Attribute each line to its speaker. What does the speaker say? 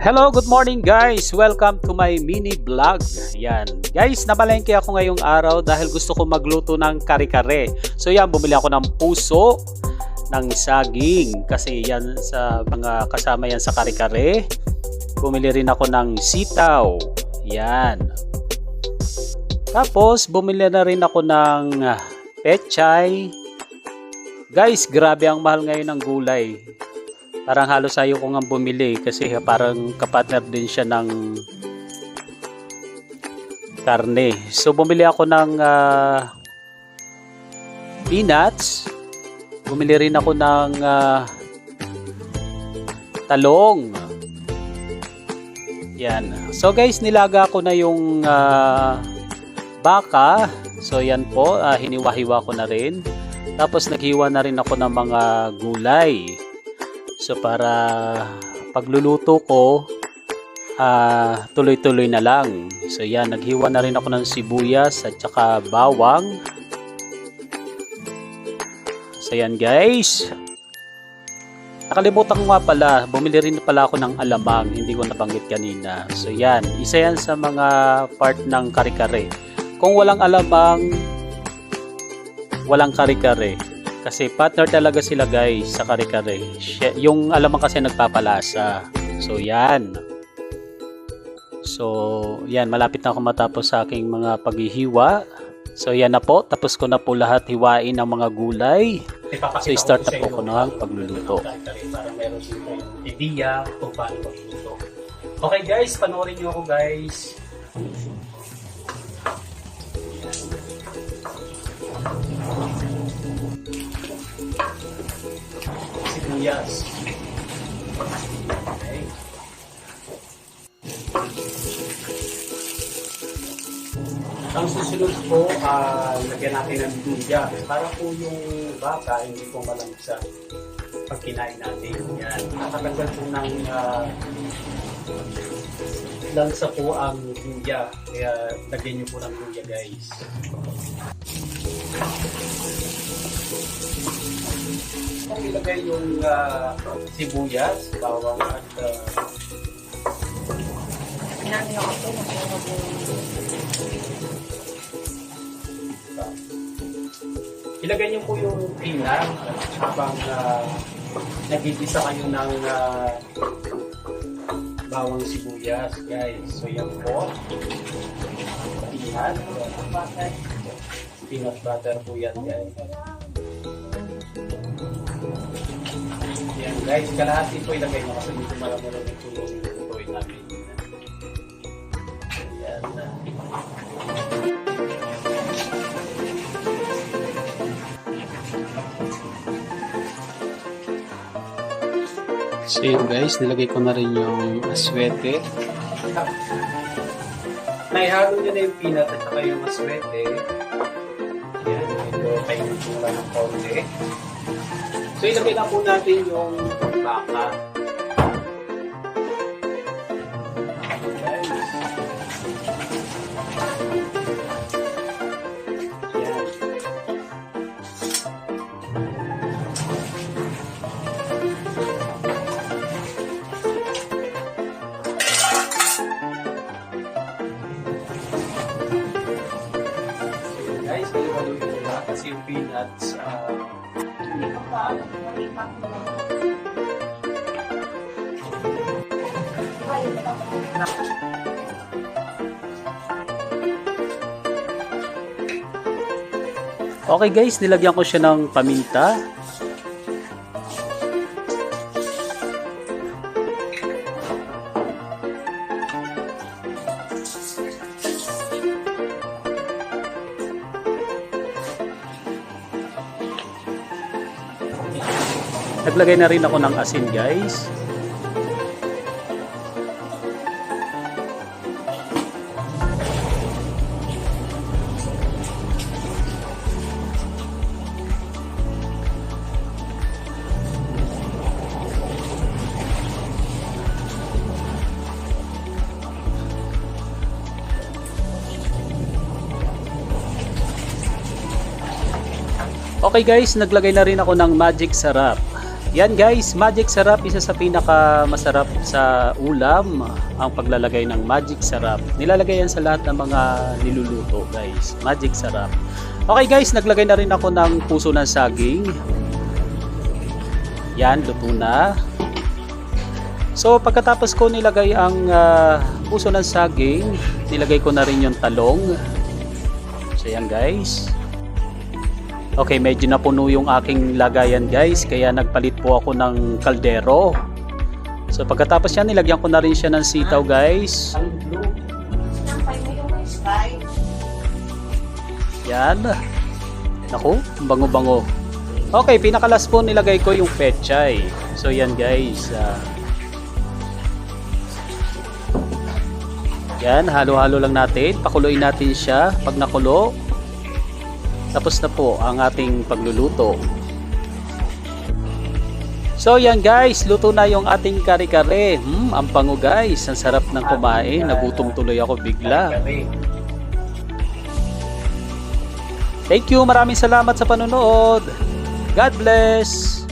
Speaker 1: Hello, good morning guys! Welcome to my mini vlog. Yan. Guys, namalengke ako ngayong araw dahil gusto ko magluto ng kare-kare. So yan, bumili ako ng puso, ng saging. Kasi yan sa mga kasama yan sa kare-kare. Bumili rin ako ng sitaw. Yan. Tapos, bumili na rin ako ng pechay. Guys, grabe ang mahal ngayon ng gulay. Parang halos ayaw ko nga bumili kasi parang kapartner din siya ng karne. So bumili ako ng peanuts. Bumili rin ako ng talong. Yan. So guys, nilaga ko na yung baka. So yan po, hiniwa-hiwa ko na rin. Tapos naghiwa na rin ako ng mga gulay. So para pagluluto ko, tuloy-tuloy na lang. So yan, naghiwa na rin ako ng sibuyas at saka bawang. So yan guys. Nakalimutan ko nga pala, bumili rin pala ako ng alamang, hindi ko nabanggit kanina. So yan, isa yan sa mga part ng kare-kare. Kung walang alamang, walang kare-kare. Kasi partner talaga sila guys sa kare-kare. Yung alamang kasi nagpapalasa. So yan. So yan, malapit na ako matapos sa aking mga paghihiwa. So yan na po, tapos ko na po lahat hiwain ng mga gulay. So start na po ko ng pagluluto. Para meron din kayong idea kung paano magluluto. Okay guys, panoorin nyo ako guys. Sibuyas. Okay. Ang susunod po, lagyan natin ng luya. Para po yung baka hindi po malamsa pag kinain natin. Yan. Nakatanggal po ng lansa po ang luya. Kaya lagyan nyo po ng luya guys. Kung ilagay yung sibuyas, bawang at ilagay niyo po yung peanut habang nagigisa kayo ng bawang sibuyas guys. So yan po, peanut butter po yan guys. Yan guys, kalahati po ilagay mo kasi dito marami na nagtulong yung tutuin namin. Yan na. So yun guys, nilagay ko na rin yung aswete. Naihalo nyo na yung peanut at saka yung aswete. Yan, medyo kayo nagtula ng konti. So ilagay na po natin yung baka. Yan. Guys, kalimutan nyo na kasi yung peanuts okay guys, nilagyan ko siya ng paminta. Naglagay na rin ako ng asin guys. Okay guys, naglagay na rin ako ng magic sarap. Yan guys, magic sarap, isa sa pinaka masarap sa ulam ang paglalagay ng magic sarap. Nilalagay yan sa lahat ng mga niluluto guys, magic sarap. Okay guys, naglagay na rin ako ng puso ng saging. Yan, luto na. So pagkatapos ko nilagay ang puso ng saging, nilagay ko na rin yung talong. So yan guys. Okay, medyo napuno yung aking lagayan guys, kaya nagpalit po ako ng kaldero. So pagkatapos yan, nilagyan ko na rin siya ng sitaw guys. Yan. Naku, bango-bango. Okay, pinakalas po nilagay ko yung pechay. So yan guys. Yan, halo-halo lang natin. Pakuluin natin siya. Pag nakulo, tapos na po ang ating pagluluto. So yan guys, luto na yung ating kare-kare. Ang pango guys, ang sarap ng kumain. Nagutom tuloy ako bigla. Thank you, maraming salamat sa panonood. God bless.